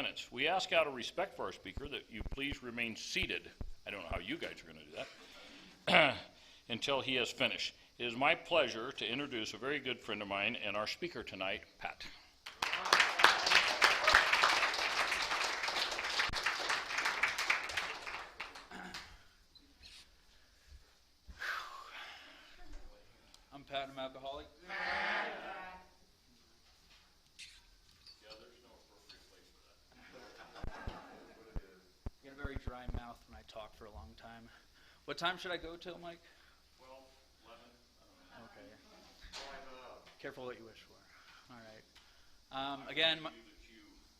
minutes. We ask out of respect for our speaker that you please remain seated. I don't know how you guys are going to do that. Until he has finished. It is my pleasure to introduce a very good friend of mine and our speaker tonight, Pat. I'm Pat, I'm alcoholic. I got a very dry mouth when I talk for a long time. What time should I go till, Mike? 12, 11. Okay. Careful what you wish for. All right. Again,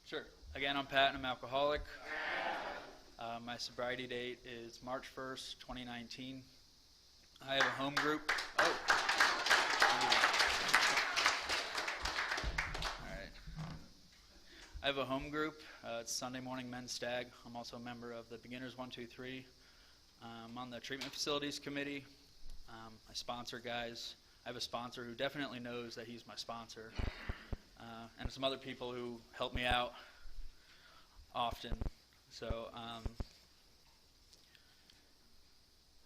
sure. Again, I'm Pat, and I'm alcoholic. My sobriety date is March 1st, 2019. I have a home group. Oh. All right. I have a home group. It's Sunday Morning Men's Stag. I'm also a member of the Beginners 123. I'm on the Treatment Facilities Committee. I sponsor guys. I have a sponsor who definitely knows that he's my sponsor. And some other people who help me out often. So,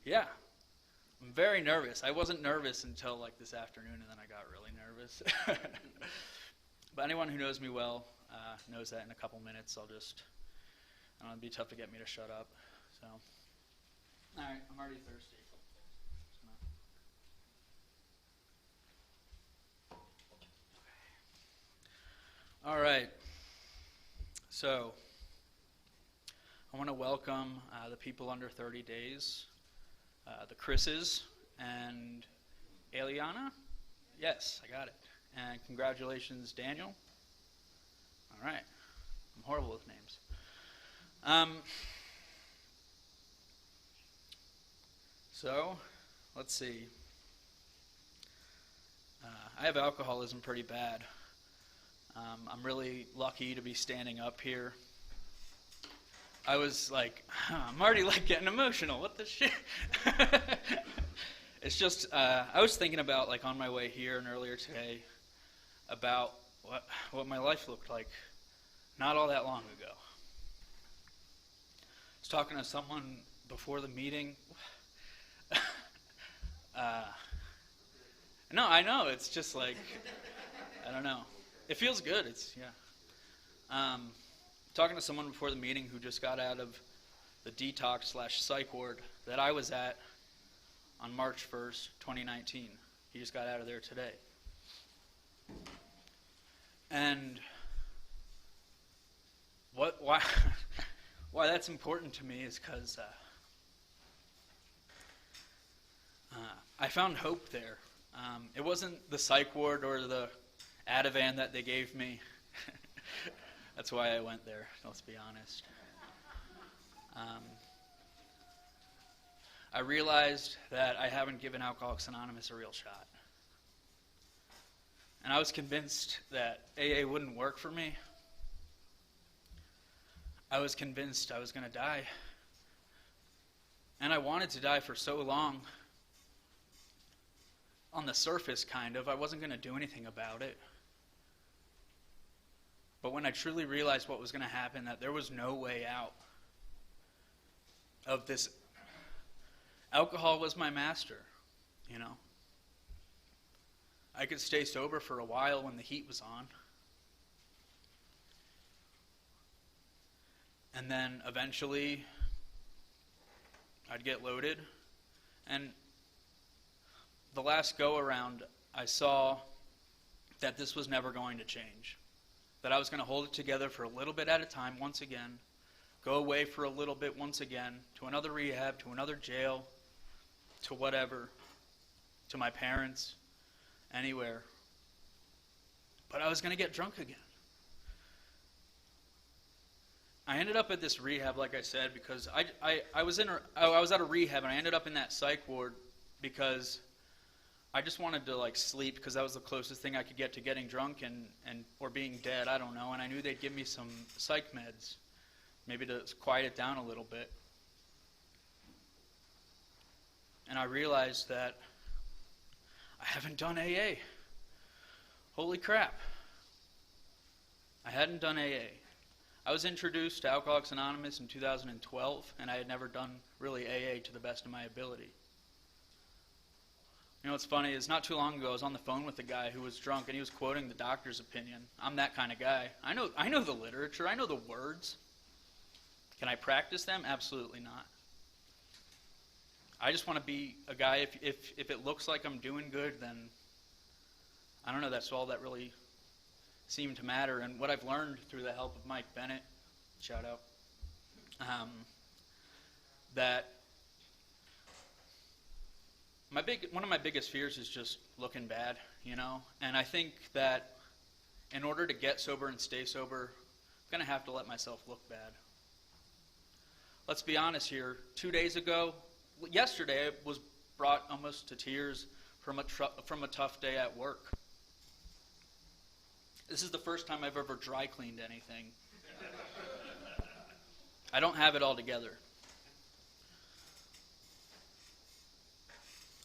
yeah. I'm very nervous. I wasn't nervous until like this afternoon, and then I got really nervous. But anyone who knows me well knows that in a couple minutes I'll just, I don't know, it'd be tough to get me to shut up. So, all right, I'm already thirsty. All right. So, I want to welcome the people under 30 days. The Chris's and Eliana. Yes, I got it. And congratulations, Daniel. All right. I'm horrible with names. So, let's see. I have alcoholism pretty bad. I'm really lucky to be standing up here. I was like, I'm already like getting emotional. What the shit? It's just, I was thinking about like on my way here and earlier today about what my life looked like not all that long ago. I was talking to someone before the meeting. No, I know. It's just like, I don't know. It feels good. It's, yeah. Talking to someone before the meeting who just got out of the detox/psych ward that I was at on March 1st, 2019. He just got out of there today. And why that's important to me is because I found hope there. It wasn't the psych ward or the Ativan that they gave me. That's why I went there, let's be honest. I realized that I haven't given Alcoholics Anonymous a real shot. And I was convinced that AA wouldn't work for me. I was convinced I was going to die. And I wanted to die for so long. On the surface, kind of. I wasn't going to do anything about it. But when I truly realized what was going to happen, that there was no way out of this, alcohol was my master, you know. I could stay sober for a while when the heat was on. And then eventually, I'd get loaded. And the last go-around, I saw that this was never going to change. That I was going to hold it together for a little bit at a time once again, go away for a little bit once again, to another rehab, to another jail, to whatever, to my parents, anywhere. But I was going to get drunk again. I ended up at this rehab, like I said, because I was at a rehab, and I ended up in that psych ward because I just wanted to like sleep, because that was the closest thing I could get to getting drunk and or being dead, I don't know. And I knew they'd give me some psych meds, maybe to quiet it down a little bit. And I realized that I haven't done AA. Holy crap. I hadn't done AA. I was introduced to Alcoholics Anonymous in 2012, and I had never done really AA to the best of my ability. You know what's funny is not too long ago I was on the phone with a guy who was drunk, and he was quoting the doctor's opinion. I'm that kind of guy. I know the literature. I know the words. Can I practice them? Absolutely not. I just want to be a guy, if it looks like I'm doing good, then I don't know, that's all that really seemed to matter. And what I've learned through the help of Mike Bennett, shout out, that one of my biggest fears is just looking bad, you know? And I think that in order to get sober and stay sober, I'm going to have to let myself look bad. Let's be honest here. Yesterday, I was brought almost to tears from a tough day at work. This is the first time I've ever dry cleaned anything. I don't have it all together.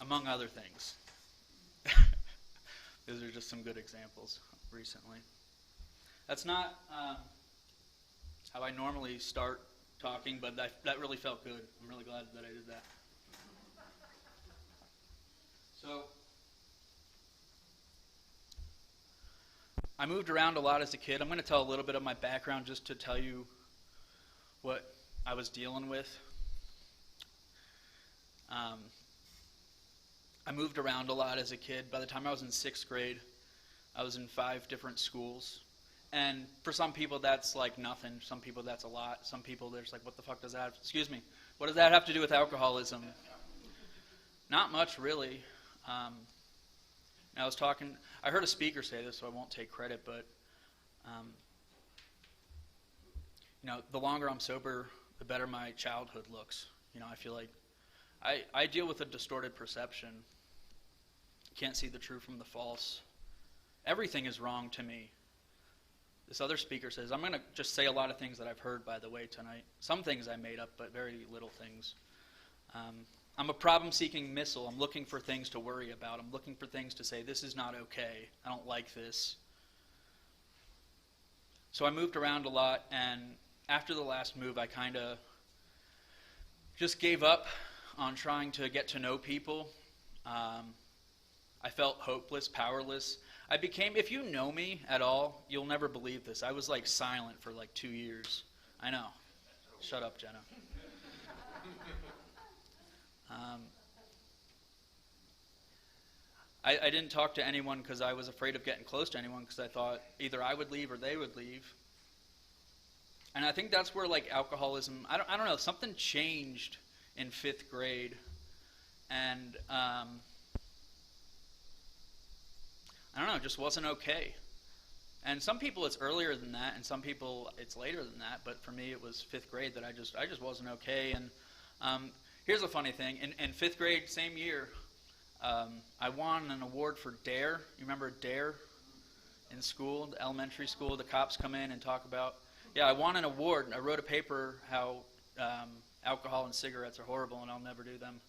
Among other things. Those are just some good examples recently. That's not how I normally start talking, but that really felt good. I'm really glad that I did that. So, I moved around a lot as a kid. I'm going to tell a little bit of my background just to tell you what I was dealing with. I moved around a lot as a kid. By the time I was in 6th grade, I was in 5 different schools. And for some people, that's like nothing. Some people, that's a lot. Some people, they're just like, what the fuck does that have, what does that have to do with alcoholism? Not much, really. I heard a speaker say this, so I won't take credit, but the longer I'm sober, the better my childhood looks. I feel like I deal with a distorted perception. Can't see the true from the false. Everything is wrong to me. This other speaker says, I'm going to just say a lot of things that I've heard, by the way, tonight. Some things I made up, but very little things. I'm a problem-seeking missile. I'm looking for things to worry about. I'm looking for things to say, this is not okay. I don't like this. So I moved around a lot, and after the last move, I kind of just gave up on trying to get to know people. I felt hopeless, powerless. If you know me at all, you'll never believe this. I was like silent for like 2 years. I know. Shut up, Jenna. I didn't talk to anyone because I was afraid of getting close to anyone because I thought either I would leave or they would leave. And I think that's where like alcoholism, I don't know, something changed in 5th grade. And I don't know, it just wasn't okay. And some people it's earlier than that, and some people it's later than that. But for me, it was 5th grade that I just wasn't okay. And here's a funny thing: in 5th grade, same year, I won an award for DARE. You remember DARE in school, the elementary school? The cops come in and talk about. Yeah, I won an award. I wrote a paper how alcohol and cigarettes are horrible, and I'll never do them.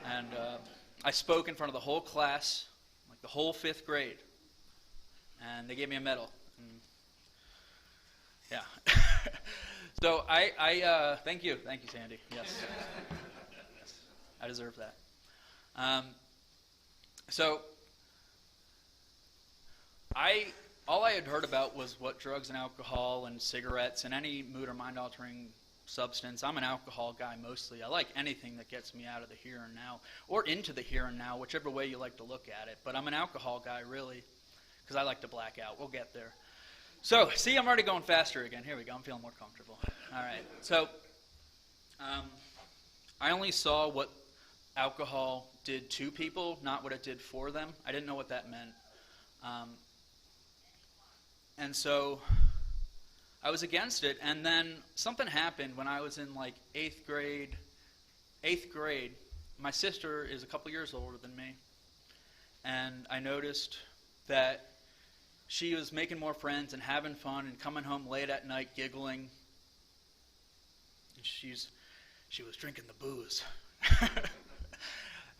And I spoke in front of the whole class. The whole 5th grade, and they gave me a medal. And yeah. So I thank you, Sandy. Yes, yes, I deserve that. So all I had heard about was what drugs and alcohol and cigarettes and any mood or mind altering substance. I'm an alcohol guy mostly. I like anything that gets me out of the here and now, or into the here and now, whichever way you like to look at it. But I'm an alcohol guy, really, because I like to black out. We'll get there. So, see, I'm already going faster again. Here we go. I'm feeling more comfortable. All right. So, I only saw what alcohol did to people, not what it did for them. I didn't know what that meant. And so I was against it, and then something happened when I was in like 8th grade. 8th grade, my sister is a couple years older than me, and I noticed that she was making more friends and having fun and coming home late at night giggling. And she was drinking the booze.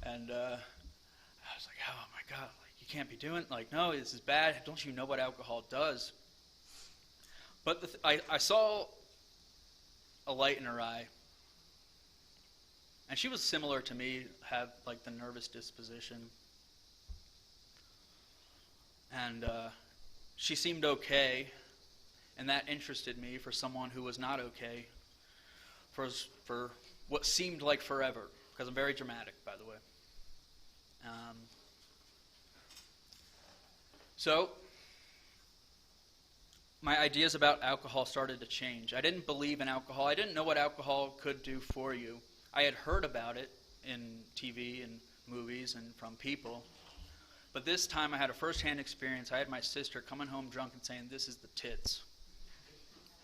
And I was like, oh my God, like, you can't be doing, like, no, this is bad. Don't you know what alcohol does? But I saw a light in her eye. And she was similar to me, have like the nervous disposition. And she seemed okay, and that interested me for someone who was not okay for what seemed like forever, because I'm very dramatic, by the way. So my ideas about alcohol started to change. I didn't believe in alcohol. I didn't know what alcohol could do for you. I had heard about it in TV and movies and from people. But this time I had a first-hand experience. I had my sister coming home drunk and saying, "This is the tits.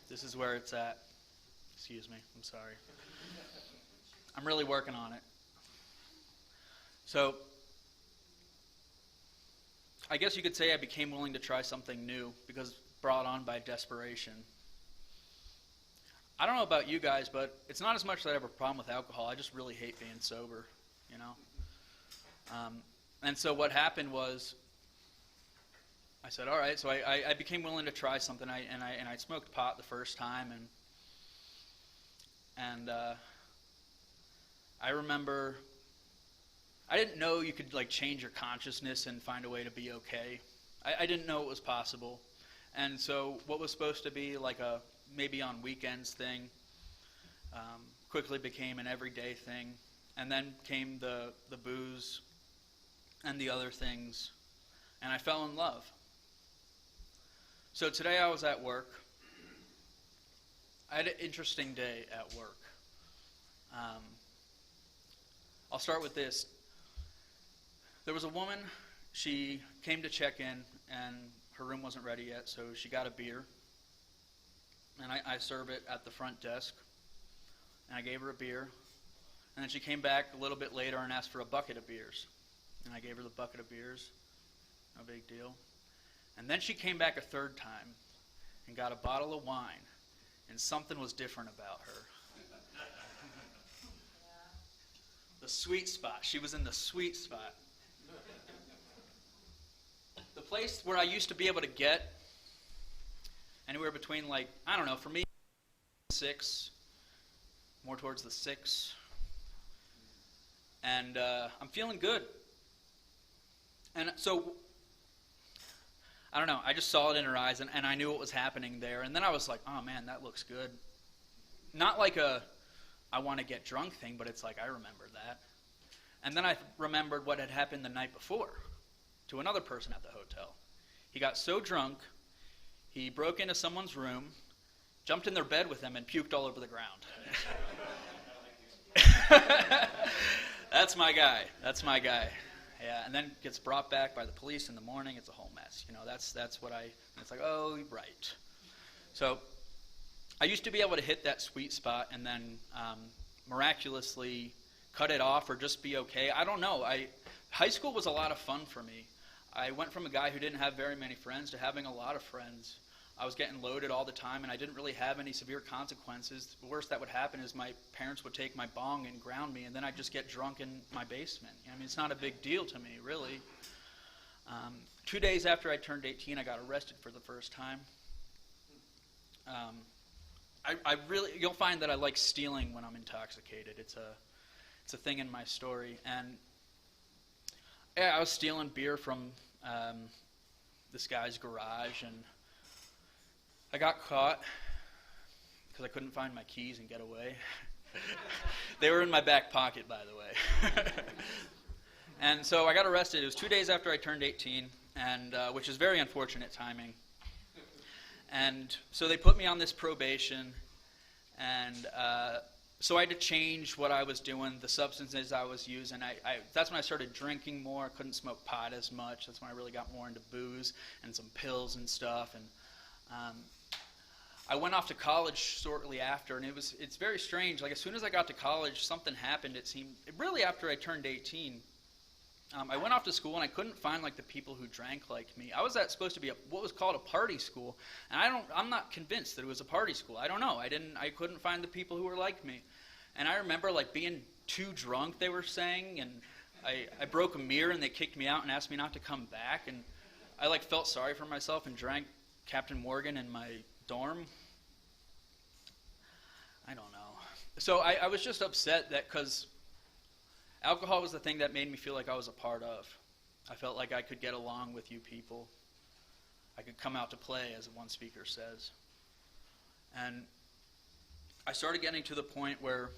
This is where it's at." Excuse me, I'm sorry. I'm really working on it. So I guess you could say I became willing to try something new because brought on by desperation. I don't know about you guys, but it's not as much that I have a problem with alcohol. I just really hate being sober, you know. And so what happened was, I said, all right. So I became willing to try something. I smoked pot the first time, and I remember I didn't know you could like change your consciousness and find a way to be okay. I didn't know it was possible. And so what was supposed to be like a maybe on weekends thing quickly became an everyday thing. And then came the booze and the other things, and I fell in love. So today I was at work. I had an interesting day at work. I'll start with this. There was a woman, she came to check in, and her room wasn't ready yet, so she got a beer. And I serve it at the front desk. And I gave her a beer. And then she came back a little bit later and asked for a bucket of beers. And I gave her the bucket of beers. No big deal. And then she came back a third time and got a bottle of wine. And something was different about her. The sweet spot. She was in the sweet spot. The place where I used to be able to get anywhere between, like, I don't know, for me, 6, more towards the 6. And I'm feeling good. And so, I don't know, I just saw it in her eyes, and I knew what was happening there. And then I was like, oh man, that looks good. Not like a, I want to get drunk thing, but it's like, I remember that. And then I remembered what had happened the night before to another person at the hotel. He got so drunk, he broke into someone's room, jumped in their bed with them, and puked all over the ground. That's my guy. Yeah, and then gets brought back by the police in the morning. It's a whole mess. You know, that's what it's like, oh, right. So I used to be able to hit that sweet spot and then miraculously cut it off or just be okay. I don't know. High school was a lot of fun for me. I went from a guy who didn't have very many friends to having a lot of friends. I was getting loaded all the time, and I didn't really have any severe consequences. The worst that would happen is my parents would take my bong and ground me, and then I'd just get drunk in my basement. I mean, it's not a big deal to me, really. 2 days after I turned 18, I got arrested for the first time. You'll find that I like stealing when I'm intoxicated. It's a thing in my story. And yeah, I was stealing beer from this guy's garage, and I got caught because I couldn't find my keys and get away. They were in my back pocket, by the way. And so I got arrested. It was 2 days after I turned 18, and which is very unfortunate timing. And so they put me on this probation, and so I had to change what I was doing, the substances I was using. That's when I started drinking more. I couldn't smoke pot as much. That's when I really got more into booze and some pills and stuff. And I went off to college shortly after, and it's very strange. Like, as soon as I got to college, something happened. It seemed really after I turned 18. I went off to school, and I couldn't find like the people who drank like me. I was supposed to be what was called a party school, and I'm not convinced that it was a party school. I don't know. I couldn't find the people who were like me. And I remember like being too drunk, they were saying, and I broke a mirror, and they kicked me out and asked me not to come back. And I like felt sorry for myself and drank Captain Morgan in my dorm. I don't know. So I was just upset that because alcohol was the thing that made me feel like I was a part of. I felt like I could get along with you people. I could come out to play, as one speaker says. And I started getting to the point where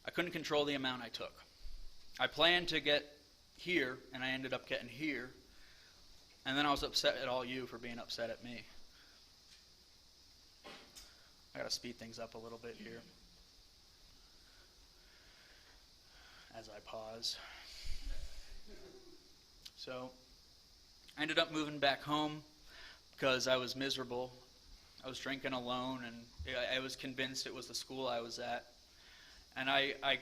I couldn't control the amount I took. I planned to get here, and I ended up getting here. And then I was upset at all you for being upset at me. I gotta speed things up a little bit here as I pause. So I ended up moving back home because I was miserable. I was drinking alone, and I was convinced it was the school I was at. And I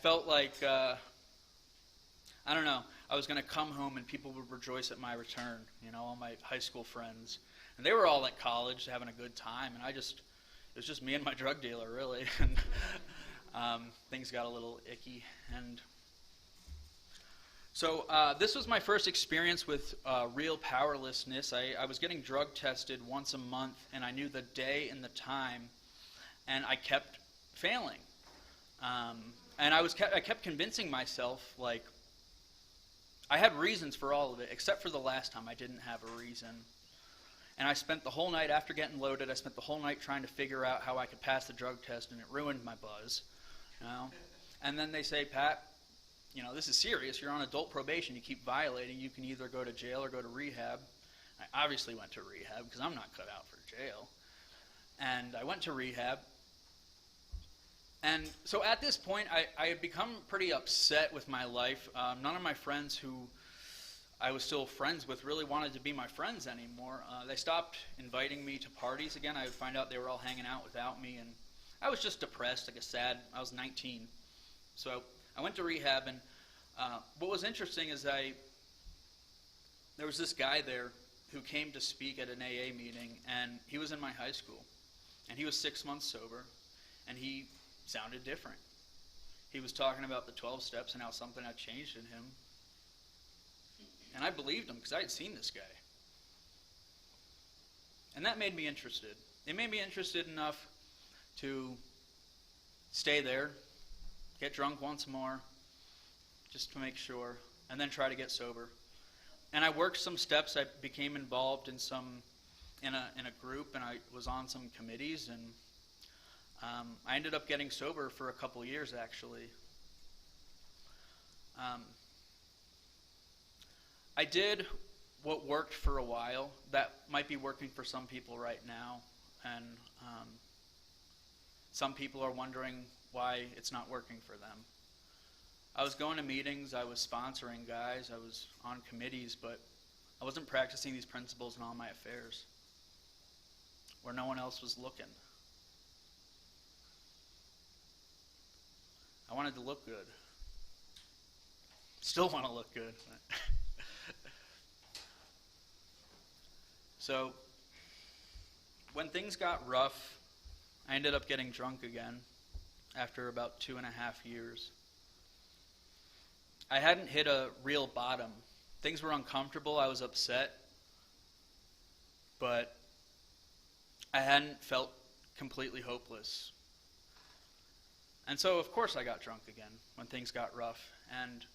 felt like, I don't know, I was going to come home and people would rejoice at my return, all my high school friends. And they were all at college having a good time, and it was just me and my drug dealer, really. And things got a little icky. And so this was my first experience with real powerlessness. I was getting drug tested once a month, and I knew the day and the time, and I kept failing. And I kept convincing myself, like, I had reasons for all of it, except for the last time I didn't have a reason. And I spent the whole night, after getting loaded, I spent the whole night trying to figure out how I could pass the drug test, and it ruined my buzz. And then they say, Pat, this is serious. You're on adult probation. You keep violating. You can either go to jail or go to rehab. I obviously went to rehab because I'm not cut out for jail. And I went to rehab. And so at this point, I had become pretty upset with my life. None of my friends who I was still friends with really wanted to be my friends anymore. They stopped inviting me to parties again. I would find out they were all hanging out without me, and I was just depressed, I was 19. So I went to rehab, and what was interesting is there was this guy there who came to speak at an AA meeting, and he was in my high school, and he was 6 months sober, and he sounded different. He was talking about the 12 steps and how something had changed in him. And I believed him because I had seen this guy. And that made me interested. It made me interested enough to stay there, get drunk once more, just to make sure, and then try to get sober. And I worked some steps. I became involved in a group, and I was on some committees, and I ended up getting sober for a couple years, actually. I did what worked for a while. That might be working for some people right now, and some people are wondering why it's not working for them. I was going to meetings, I was sponsoring guys, I was on committees, but I wasn't practicing these principles in all my affairs, where no one else was looking. I wanted to look good. Still want to look good. So, when things got rough, I ended up getting drunk again after about 2.5 years. I hadn't hit a real bottom. Things were uncomfortable, I was upset, but I hadn't felt completely hopeless. And so, of course, I got drunk again when things got rough. And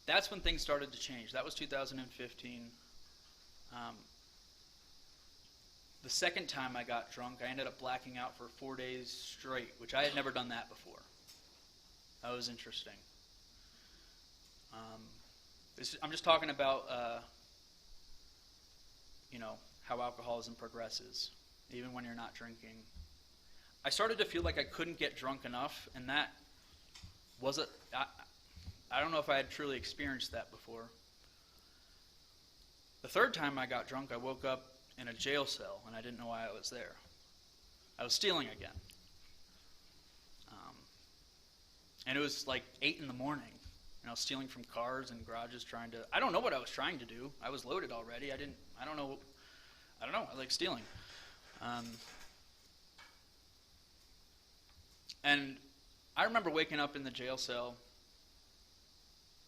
that's when things started to change. That was 2015. The second time I got drunk, I ended up blacking out for 4 days straight, which I had never done that before. That was interesting. I'm just talking about, how alcoholism progresses, even when you're not drinking. I started to feel like I couldn't get drunk enough, and that wasn't, I don't know if I had truly experienced that before. The third time I got drunk, I woke up in a jail cell, and I didn't know why I was there. I was stealing again. And it was like 8 in the morning, and I was stealing from cars and garages I don't know what I was trying to do. I was loaded already. I don't know, I like stealing. And I remember waking up in the jail cell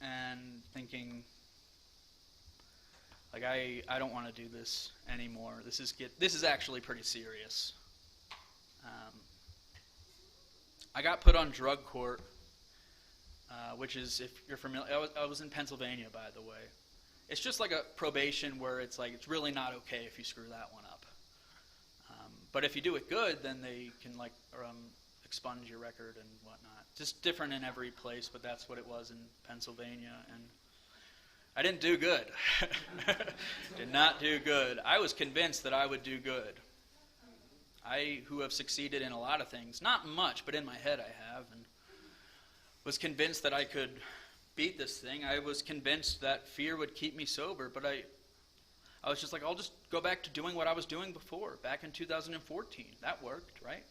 and thinking, Like, I don't want to do this anymore. This is actually pretty serious. I got put on drug court, which is, if you're familiar, I was in Pennsylvania, by the way. It's just like a probation where it's like, it's really not okay if you screw that one up. But if you do it good, then they can like expunge your record and whatnot. Just different in every place, but that's what it was in Pennsylvania. And I didn't do good. Did not do good. I was convinced that I would do good. I, who have succeeded in a lot of things, not much, but in my head I have, and was convinced that I could beat this thing. I was convinced that fear would keep me sober, but I was just like, I'll just go back to doing what I was doing before, back in 2014. That worked, right?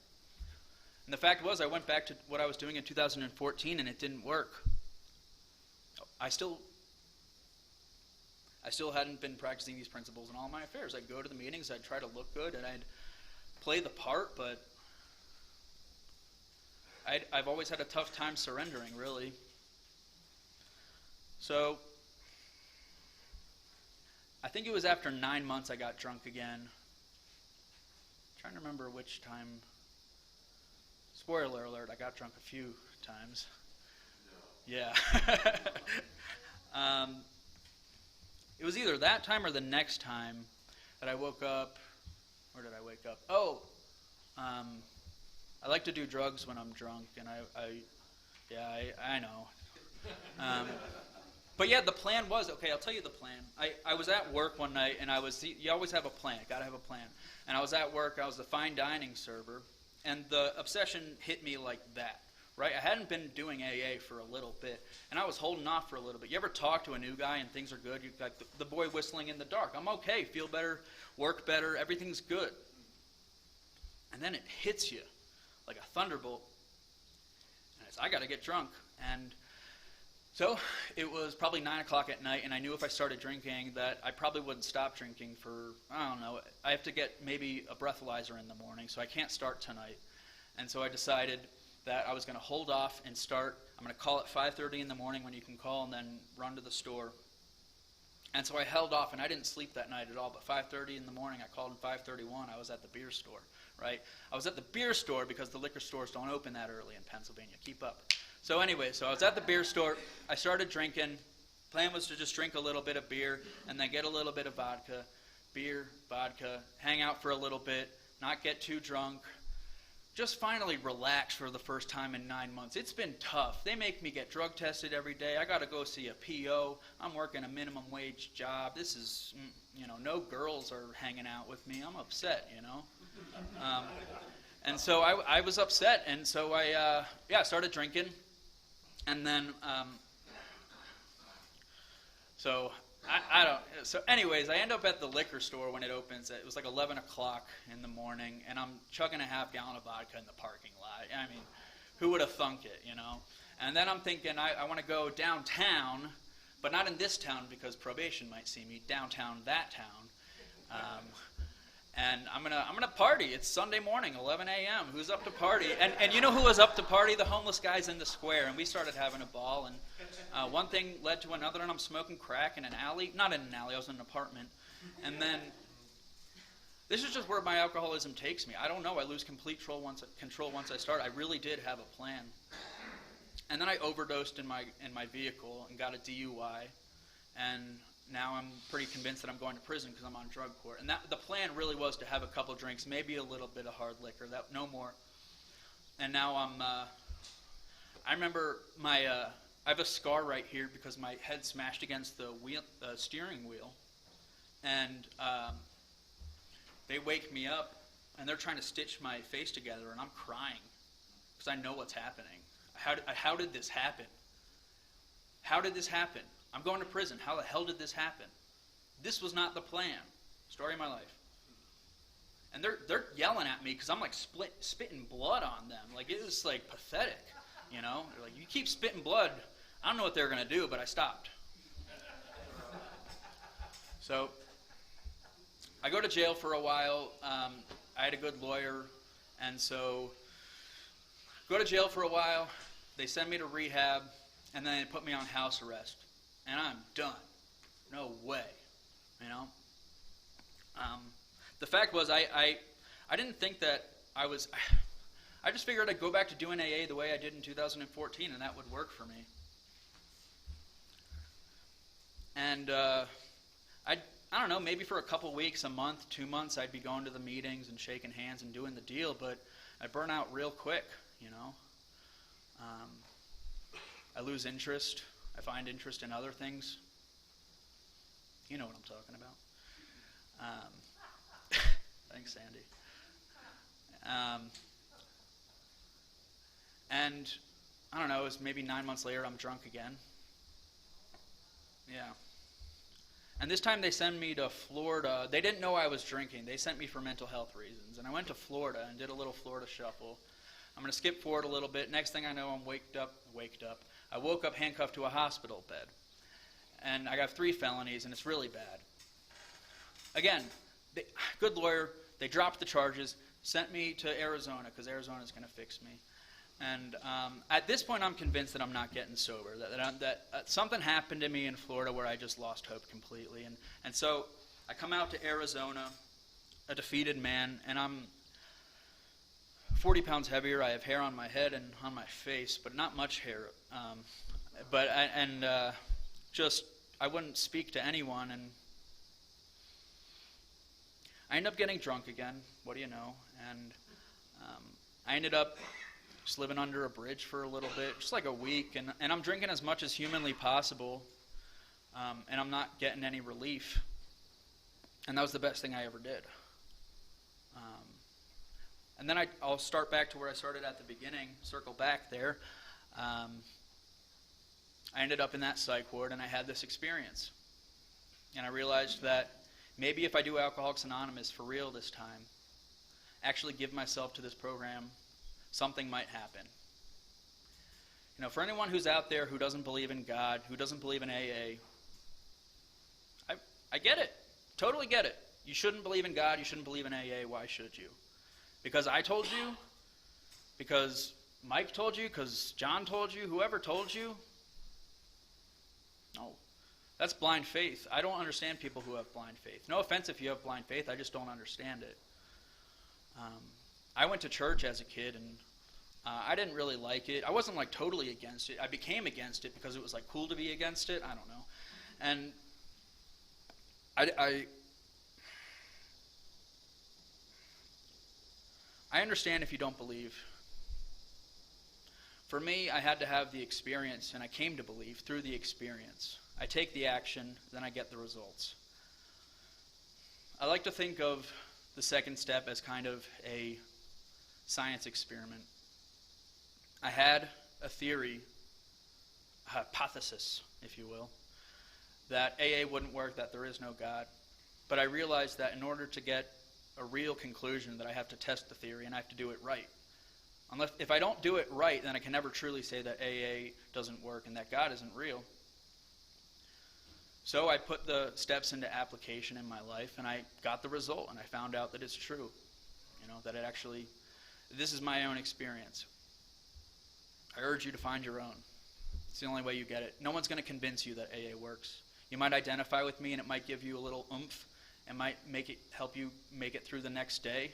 And the fact was, I went back to what I was doing in 2014, and it didn't work. I still hadn't been practicing these principles in all my affairs. I'd go to the meetings, I'd try to look good, and I'd play the part, but I've always had a tough time surrendering, really. So I think it was after 9 months I got drunk again. I'm trying to remember which time. Spoiler alert, I got drunk a few times. No. Yeah. It was either that time or the next time that I woke up. Where did I wake up? Oh, I like to do drugs when I'm drunk, and I know. But yeah, the plan was, okay, I'll tell you the plan. I was at work one night, and you always have a plan. Got to have a plan. And I was at work. I was the fine dining server, and the obsession hit me like that, right? I hadn't been doing AA for a little bit, and I was holding off for a little bit. You ever talk to a new guy and things are good? You're like the boy whistling in the dark. I'm okay, feel better, work better, everything's good. And then it hits you like a thunderbolt, and it's, I got to get drunk. And so it was probably 9 o'clock at night, and I knew if I started drinking that I probably wouldn't stop drinking for, I don't know, I have to get maybe a breathalyzer in the morning, so I can't start tonight. And so I decided that I was going to hold off and start. I'm going to call at 5:30 in the morning when you can call, and then run to the store. And so I held off, and I didn't sleep that night at all, but 5:30 in the morning, I called, and 5:31, I was at the beer store, right? I was at the beer store because the liquor stores don't open that early in Pennsylvania. Keep up. So anyway, so I was at the beer store. I started drinking. Plan was to just drink a little bit of beer and then get a little bit of vodka, beer, vodka, hang out for a little bit, not get too drunk, just finally relax for the first time in 9 months. It's been tough. They make me get drug tested every day. I got to go see a PO. I'm working a minimum wage job. This is, no girls are hanging out with me. I'm upset, And so I was upset, and so I started drinking. And then, so anyways, I end up at the liquor store when it opens. It was like 11 o'clock in the morning, and I'm chugging a half-gallon of vodka in the parking lot. I mean, who would have thunk it, And then I'm thinking I want to go downtown, but not in this town because probation might see me, downtown that town. And I'm gonna party. It's Sunday morning, 11 a.m. Who's up to party? And you know who was up to party? The homeless guys in the square. And we started having a ball. And one thing led to another. And I'm smoking crack in an alley. Not in an alley. I was in an apartment. And then this is just where my alcoholism takes me. I don't know. I lose complete control once I start. I really did have a plan. And then I overdosed in my vehicle and got a DUI. And now I'm pretty convinced that I'm going to prison because I'm on drug court. And the plan really was to have a couple drinks, maybe a little bit of hard liquor, no more. And now I remember I have a scar right here because my head smashed against the steering wheel. And they wake me up, and they're trying to stitch my face together, and I'm crying because I know what's happening. How did this happen? How did this happen? I'm going to prison. How the hell did this happen? This was not the plan. Story of my life. And they're yelling at me because I'm like spitting blood on them. Like it was like pathetic, They're like, you keep spitting blood. I don't know what they're going to do, but I stopped. So I go to jail for a while. I had a good lawyer, and so go to jail for a while. They send me to rehab, and then they put me on house arrest. And I'm done. No way. You know, the fact was I didn't think that I was. I just figured I'd go back to doing AA the way I did in 2014, and that would work for me. And I don't know, maybe for a couple weeks, a month, 2 months, I'd be going to the meetings and shaking hands and doing the deal, but I burn out real quick, you know. I lose interest. I find interest in other things. You know what I'm talking about. Thanks, Sandy. And I don't know, it was maybe 9 months later, I'm drunk again. Yeah. And this time they sent me to Florida. They didn't know I was drinking. They sent me for mental health reasons. And I went to Florida and did a little Florida shuffle. I'm going to skip forward a little bit. Next thing I know, I'm waked up. I woke up handcuffed to a hospital bed. And I got 3 felonies, and it's really bad. Again, good lawyer. They dropped the charges, sent me to Arizona because Arizona's going to fix me. And at this point, I'm convinced that I'm not getting sober, that something happened to me in Florida where I just lost hope completely. And so I come out to Arizona, a defeated man, and I'm 40 pounds heavier. I have hair on my head and on my face, but not much hair. I wouldn't speak to anyone, and I ended up getting drunk again. What do you know? And I ended up just living under a bridge for a little bit, just like a week, and I'm drinking as much as humanly possible, and I'm not getting any relief. And that was the best thing I ever did. And then I'll start back to where I started at the beginning, circle back there. I ended up in that psych ward, and I had this experience. And I realized that maybe if I do Alcoholics Anonymous for real this time, actually give myself to this program, something might happen. You know, for anyone who's out there who doesn't believe in God, who doesn't believe in AA, I get it. Totally get it. You shouldn't believe in God. You shouldn't believe in AA. Why should you? Because I told you? Because Mike told you? Because John told you? Whoever told you? No. That's blind faith. I don't understand people who have blind faith. No offense if you have blind faith. I just don't understand it. I went to church as a kid, and I didn't really like it. I wasn't like totally against it. I became against it because it was like cool to be against it. I don't know. And I understand if you don't believe. For me, I had to have the experience, and I came to believe through the experience. I take the action, then I get the results. I like to think of the second step as kind of a science experiment. I had a theory, a hypothesis, if you will, that AA wouldn't work, that there is no God. But I realized that in order to get a real conclusion, that I have to test the theory and I have to do it right. If I don't do it right, then I can never truly say that AA doesn't work and that God isn't real. So I put the steps into application in my life, and I got the result, and I found out that it's true. You know, that it actually, this is my own experience. I urge you to find your own. It's the only way you get it. No one's going to convince you that AA works. You might identify with me, and it might give you a little oomph. It might help you make it through the next day.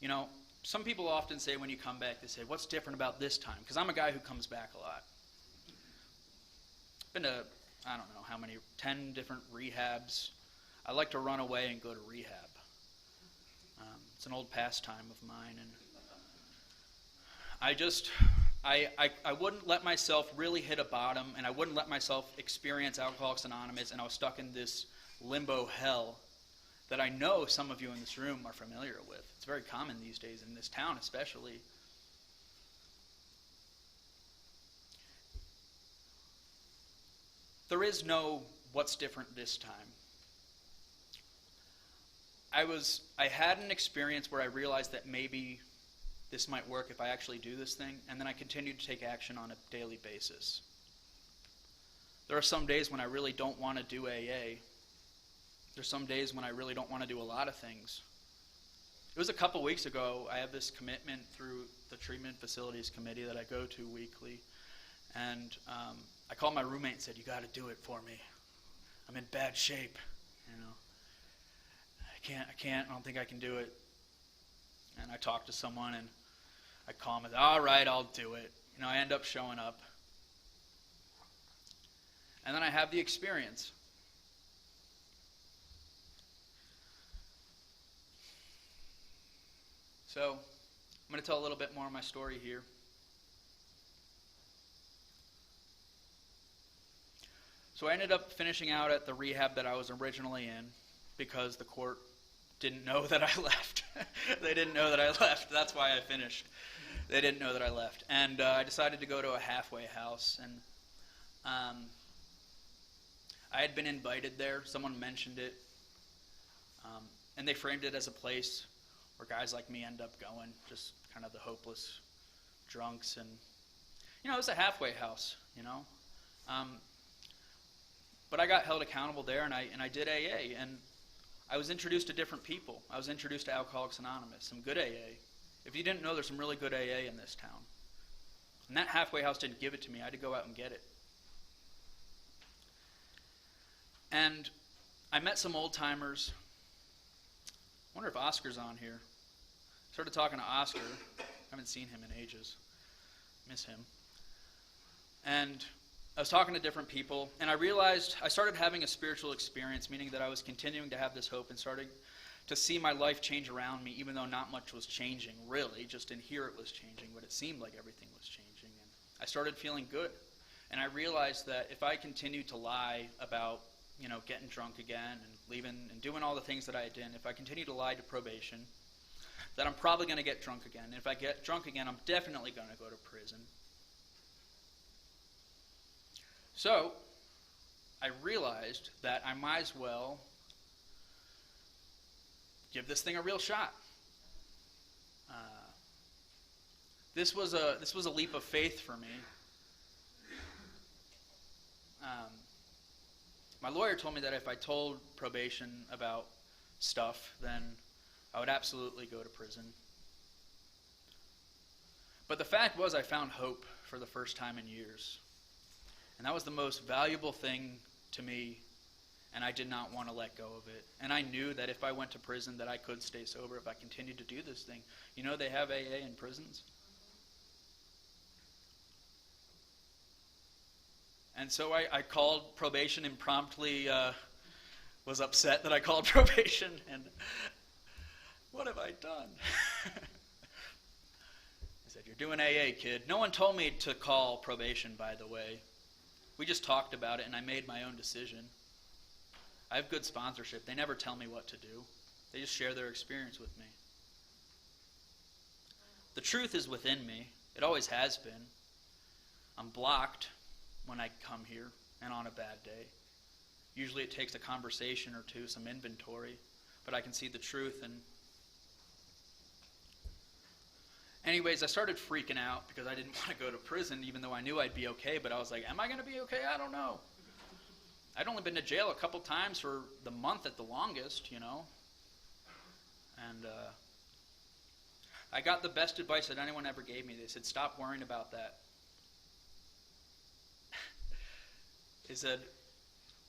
You know, some people often say when you come back, they say, what's different about this time? Because I'm a guy who comes back a lot. Been to, I don't know how many, 10 different rehabs. I like to run away and go to rehab. It's an old pastime of mine, and I wouldn't let myself really hit a bottom, and I wouldn't let myself experience Alcoholics Anonymous, and I was stuck in this limbo hell that I know some of you in this room are familiar with. It's very common these days, in this town especially. There is no what's different this time. I had an experience where I realized that maybe this might work if I actually do this thing, and then I continued to take action on a daily basis. There are some days when I really don't want to do AA. There's some days when I really don't want to do a lot of things. It was a couple weeks ago, I have this commitment through the Treatment Facilities Committee that I go to weekly, and I called my roommate and said, "You got to do it for me. I'm in bad shape. I can't. I don't think I can do it." And I talked to someone, and I call him and said, "All right, I'll do it." I end up showing up. And then I have the experience. So, I'm going to tell a little bit more of my story here. So I ended up finishing out at the rehab that I was originally in because the court didn't know that I left. They didn't know that I left. That's why I finished. They didn't know that I left. And I decided to go to a halfway house. And I had been invited there. Someone mentioned it. And they framed it as a place where guys like me end up going, just kind of the hopeless drunks. And, it was a halfway house, But I got held accountable there, and I did AA, and I was introduced to different people. I was introduced to Alcoholics Anonymous, some good AA. If you didn't know, there's some really good AA in this town. And that halfway house didn't give it to me. I had to go out and get it. And I met some old-timers. I wonder if Oscar's on here. Started talking to Oscar. I haven't seen him in ages. Miss him. And I was talking to different people, and I realized I started having a spiritual experience, meaning that I was continuing to have this hope and started to see my life change around me, even though not much was changing, really. Just in here it was changing, but it seemed like everything was changing. And I started feeling good. And I realized that if I continued to lie about, getting drunk again and leaving and doing all the things that I did, if I continue to lie to probation, that I'm probably going to get drunk again. And if I get drunk again, I'm definitely going to go to prison. So, I realized that I might as well give this thing a real shot. This was a leap of faith for me. My lawyer told me that if I told probation about stuff, then I would absolutely go to prison. But the fact was, I found hope for the first time in years. And that was the most valuable thing to me, and I did not want to let go of it. And I knew that if I went to prison that I could stay sober if I continued to do this thing. They have AA in prisons. And so I called probation and promptly was upset that I called probation. And what have I done? I said, "You're doing AA, kid." No one told me to call probation, by the way. We just talked about it, and I made my own decision. I have good sponsorship. They never tell me what to do. They just share their experience with me. The truth is within me. It always has been. I'm blocked when I come here and on a bad day. Usually it takes a conversation or two, some inventory, but I can see the truth. And anyways, I started freaking out because I didn't want to go to prison, even though I knew I'd be okay. But I was like, am I going to be okay? I don't know. I'd only been to jail a couple times for the month at the longest, And I got the best advice that anyone ever gave me. They said, "Stop worrying about that." They said,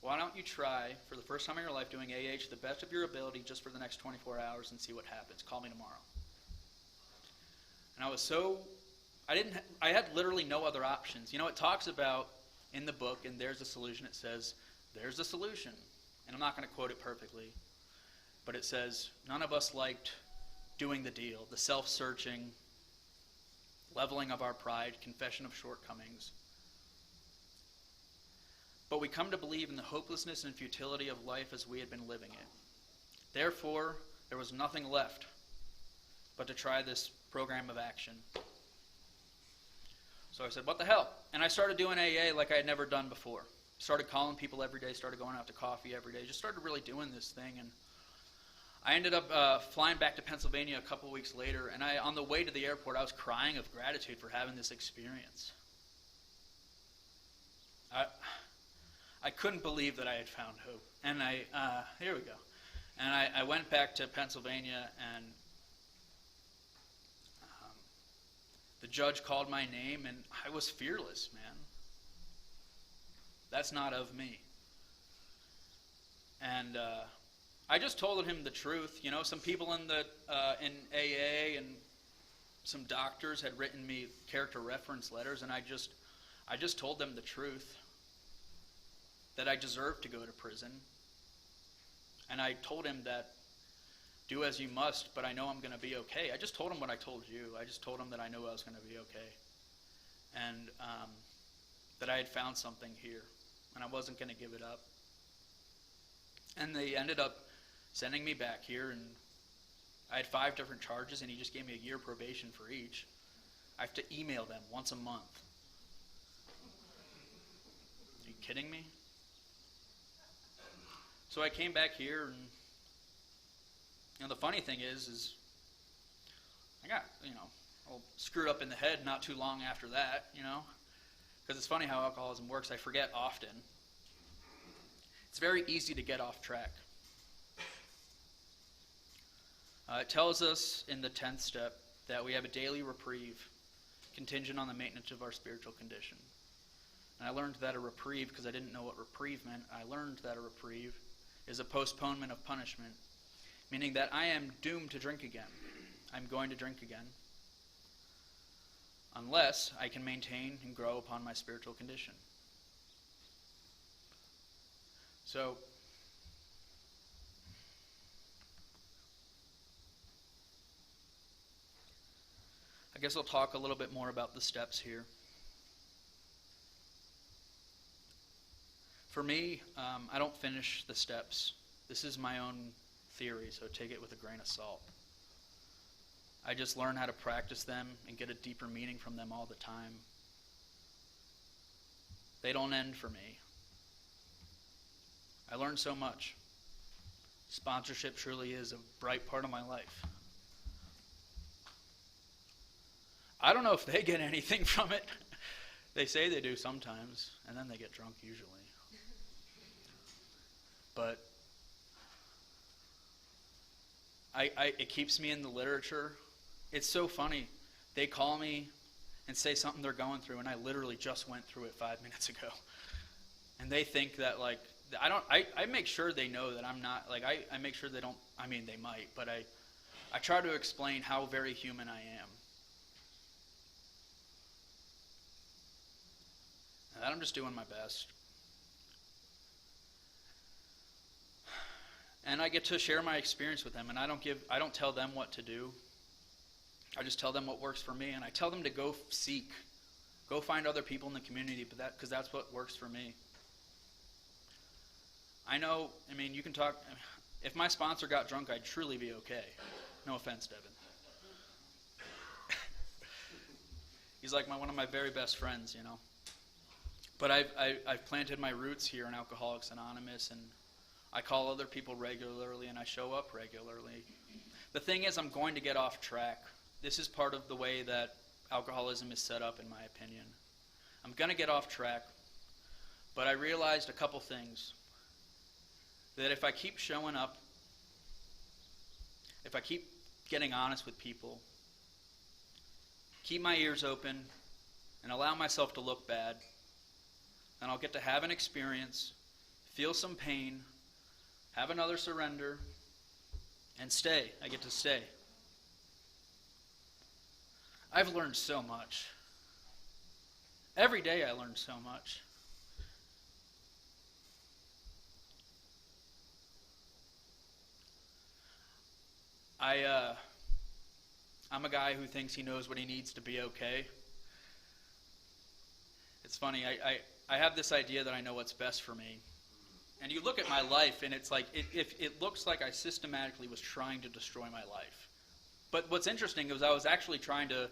"Why don't you try, for the first time in your life, doing AA to the best of your ability just for the next 24 hours and see what happens. Call me tomorrow." And I had literally no other options. It talks about in the book, and there's a solution, it says, there's a solution. And I'm not going to quote it perfectly, but it says, none of us liked doing the deal, the self-searching, leveling of our pride, confession of shortcomings. But we come to believe in the hopelessness and futility of life as we had been living it. Therefore, there was nothing left but to try this program of action. So I said, what the hell? And I started doing AA like I had never done before. Started calling people every day, started going out to coffee every day, just started really doing this thing. And I ended up flying back to Pennsylvania a couple weeks later, and on the way to the airport, I was crying of gratitude for having this experience. I couldn't believe that I had found hope. And here we go. And I went back to Pennsylvania, and the judge called my name, and I was fearless, man. That's not of me. And I just told him the truth. You know, some people in AA and some doctors had written me character reference letters, and I just told them the truth, that I deserved to go to prison. And I told him that, do as you must, but I know I'm going to be okay. I just told him what I told you. I just told him that I knew I was going to be okay. And that I had found something here, and I wasn't going to give it up. And they ended up sending me back here, and I had 5 different charges, and he just gave me a year probation for each. I have to email them once a month. Are you kidding me? So I came back here, and the funny thing is I got, all screwed up in the head not too long after that, because it's funny how alcoholism works. I forget often. It's very easy to get off track. It tells us in the 10th step that we have a daily reprieve contingent on the maintenance of our spiritual condition. And I learned that a reprieve, because I didn't know what reprieve meant, I learned that a reprieve is a postponement of punishment, meaning that I am doomed to drink again. I'm going to drink again unless I can maintain and grow upon my spiritual condition. So, I guess I'll talk a little bit more about the steps here. For me, I don't finish the steps. This is my own theory, so take it with a grain of salt. I just learn how to practice them and get a deeper meaning from them all the time. They don't end for me. I learned so much. Sponsorship truly is a bright part of my life. I don't know if they get anything from it. They say they do sometimes, and then they get drunk usually. But it keeps me in the literature. It's so funny. They call me and say something they're going through, and I literally just went through it 5 minutes ago. And they think that, I make sure they know that I'm not, I make sure they don't, they might, but I try to explain how very human I am. And I'm just doing my best. And I get to share my experience with them, and I don't tell them what to do. I just tell them what works for me, and I tell them to go find other people in the community, because that's what works for me. I know, you can talk, if my sponsor got drunk, I'd truly be okay. No offense, Devin. He's like one of my very best friends, But I've planted my roots here in Alcoholics Anonymous, and I call other people regularly, and I show up regularly. The thing is, I'm going to get off track. This is part of the way that alcoholism is set up, in my opinion. I'm going to get off track, but I realized a couple things. That if I keep showing up, if I keep getting honest with people, keep my ears open, and allow myself to look bad, then I'll get to have an experience, feel some pain, have another surrender, and stay. I get to stay. I've learned so much. Every day I learn so much. I'm a guy who thinks he knows what he needs to be okay. It's funny, I have this idea that I know what's best for me. And you look at my life, and it's like, it looks like I systematically was trying to destroy my life. But what's interesting is I was actually trying to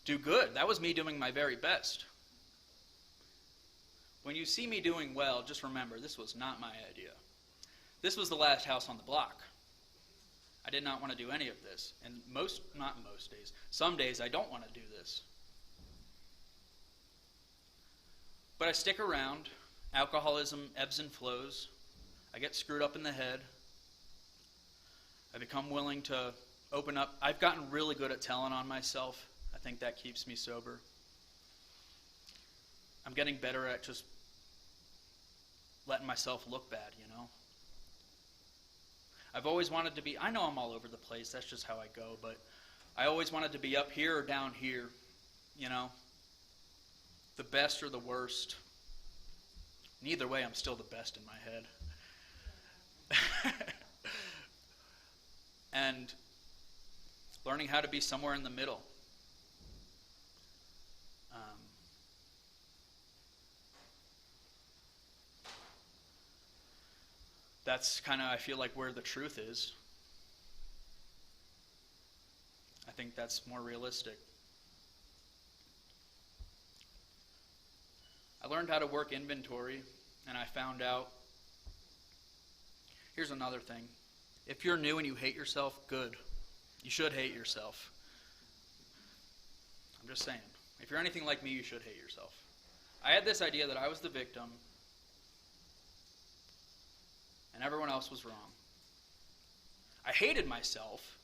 do good. That was me doing my very best. When you see me doing well, just remember, this was not my idea. This was the last house on the block. I did not want to do any of this. And not most days, some days I don't want to do this. But I stick around. Alcoholism ebbs and flows. I get screwed up in the head. I become willing to open up. I've gotten really good at telling on myself. I think that keeps me sober. I'm getting better at just letting myself look bad, you know? I've always wanted to be, I know I'm all over the place, that's just how I go, but I always wanted to be up here or down here, you know? The best or the worst. And either way, I'm still the best in my head. And learning how to be somewhere in the middle. That's kind of, I feel like, where the truth is. I think that's more realistic. I learned how to work inventory, and I found out, here's another thing. If you're new and you hate yourself, good. You should hate yourself. I'm just saying. If you're anything like me, you should hate yourself. I had this idea that I was the victim, and everyone else was wrong. I hated myself,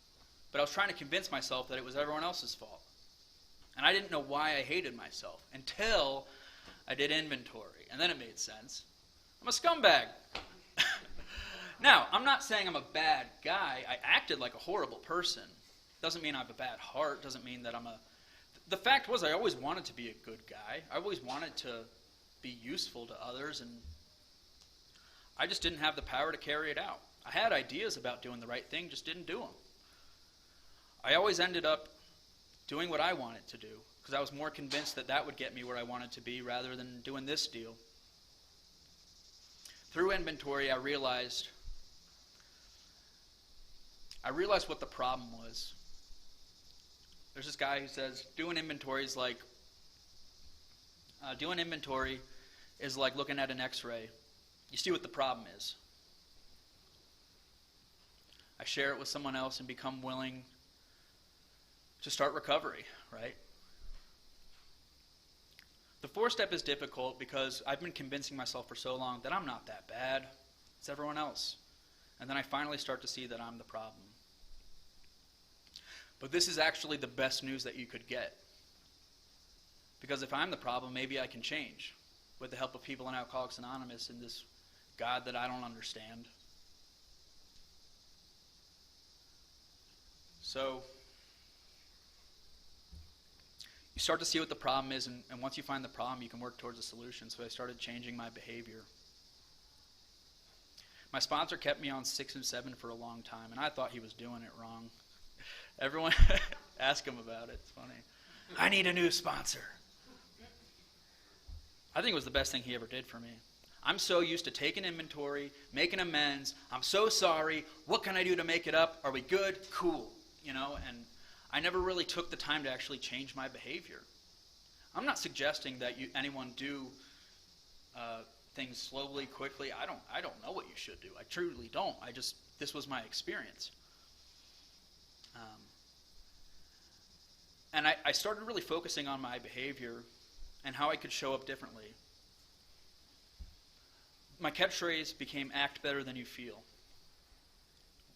but I was trying to convince myself that it was everyone else's fault. And I didn't know why I hated myself until I did inventory. And then it made sense. I'm a scumbag. Now, I'm not saying I'm a bad guy. I acted like a horrible person. Doesn't mean I have a bad heart. Doesn't mean that I'm a... The fact was, I always wanted to be a good guy. I always wanted to be useful to others, and I just didn't have the power to carry it out. I had ideas about doing the right thing, just didn't do them. I always ended up doing what I wanted to do, because I was more convinced that that would get me where I wanted to be rather than doing this deal. Through inventory, I realized what the problem was. There's this guy who says doing inventory is like looking at an X-ray. You see what the problem is. I share it with someone else and become willing to start recovery, right? The fourth step is difficult because I've been convincing myself for so long that I'm not that bad. It's everyone else. And then I finally start to see that I'm the problem. But this is actually the best news that you could get. Because if I'm the problem, maybe I can change with the help of people in Alcoholics Anonymous and this God that I don't understand. So you start to see what the problem is, and once you find the problem, you can work towards a solution. So I started changing my behavior. My sponsor kept me on 6 and 7 for a long time, and I thought he was doing it wrong. Everyone ask him about it. It's funny. I need a new sponsor. I think it was the best thing he ever did for me. I'm so used to taking inventory, making amends. I'm so sorry. What can I do to make it up? Are we good? Cool. You know, and I never really took the time to actually change my behavior. I'm not suggesting that anyone do things slowly, quickly. I don't know what you should do. I truly don't. This was my experience. And I started really focusing on my behavior and how I could show up differently. My catchphrase became act better than you feel.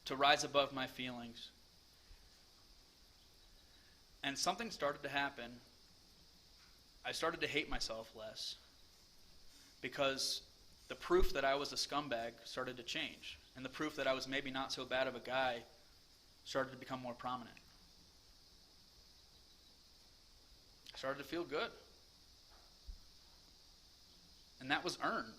To rise above my feelings. And something started to happen. I started to hate myself less. Because the proof that I was a scumbag started to change. And the proof that I was maybe not so bad of a guy started to become more prominent. I started to feel good. And that was earned.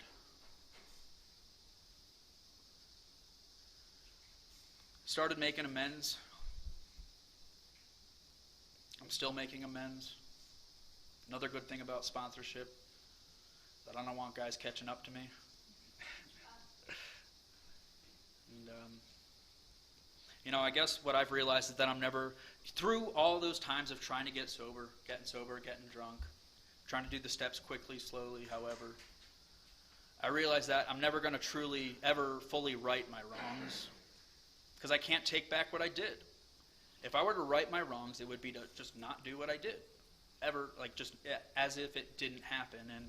Started making amends. I'm still making amends. Another good thing about sponsorship, that I don't want guys catching up to me. And, I guess what I've realized is that I'm never, through all those times of trying to get sober, getting drunk, trying to do the steps quickly, slowly, however, I realized that I'm never going to truly, ever fully right my wrongs, because I can't take back what I did. If I were to right my wrongs, it would be to just not do what I did. Ever, just as if it didn't happen, and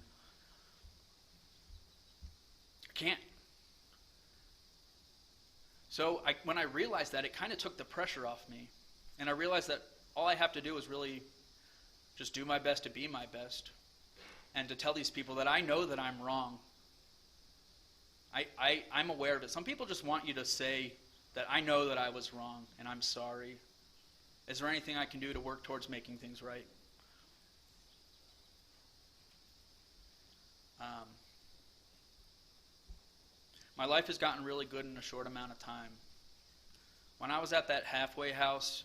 I can't. So when I realized that, it kind of took the pressure off me. And I realized that all I have to do is really just do my best to be my best. And to tell these people that I know that I'm wrong. I'm aware of it. Some people just want you to say that I know that I was wrong and I'm sorry. Is there anything I can do to work towards making things right? My life has gotten really good in a short amount of time. When I was at that halfway house,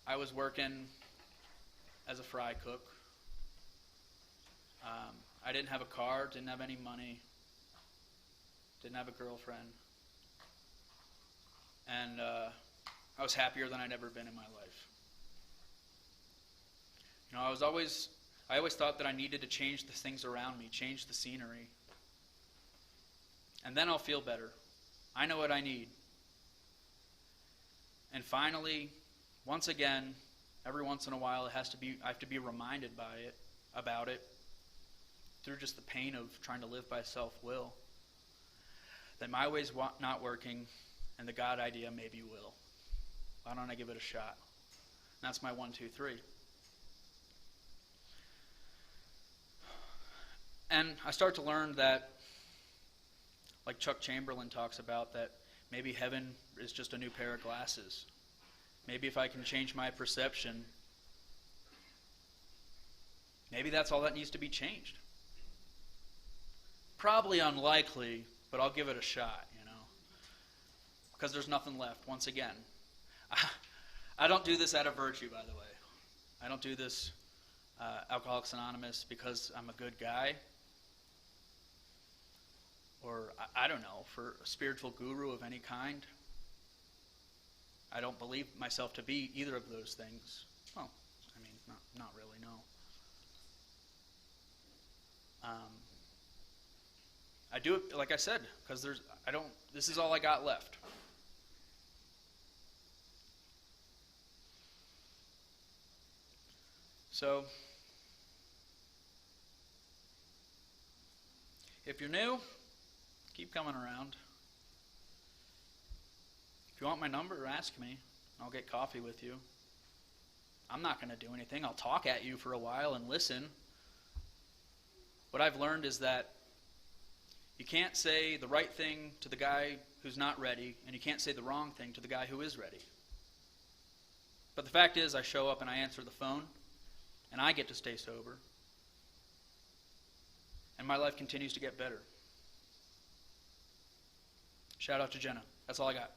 I was working as a fry cook. I didn't have a car, didn't have any money, didn't have a girlfriend, and I was happier than I'd ever been in my life. You know, I always thought that I needed to change the things around me, change the scenery, and then I'll feel better. I know what I need. And finally, once again, every once in a while, I have to be reminded about it, through just the pain of trying to live by self-will, that my way's not working, and the God idea maybe will. Why don't I give it a shot? And that's my 1, 2, 3. And I start to learn that, like Chuck Chamberlain talks about, that maybe heaven is just a new pair of glasses. Maybe if I can change my perception, maybe that's all that needs to be changed. Probably unlikely, but I'll give it a shot, you know, because there's nothing left. Once again, I don't do this out of virtue, by the way. I don't do this Alcoholics Anonymous because I'm a good guy, or I don't know, for a spiritual guru of any kind. I don't believe myself to be either of those things. Well, I mean, not really, no. I do it, like I said, because this is all I got left. So, if you're new, keep coming around. If you want my number, ask me. I'll get coffee with you. I'm not going to do anything. I'll talk at you for a while and listen. What I've learned is that you can't say the right thing to the guy who's not ready, and you can't say the wrong thing to the guy who is ready. But the fact is, I show up and I answer the phone, and I get to stay sober. And my life continues to get better. Shout out to Jenna. That's all I got.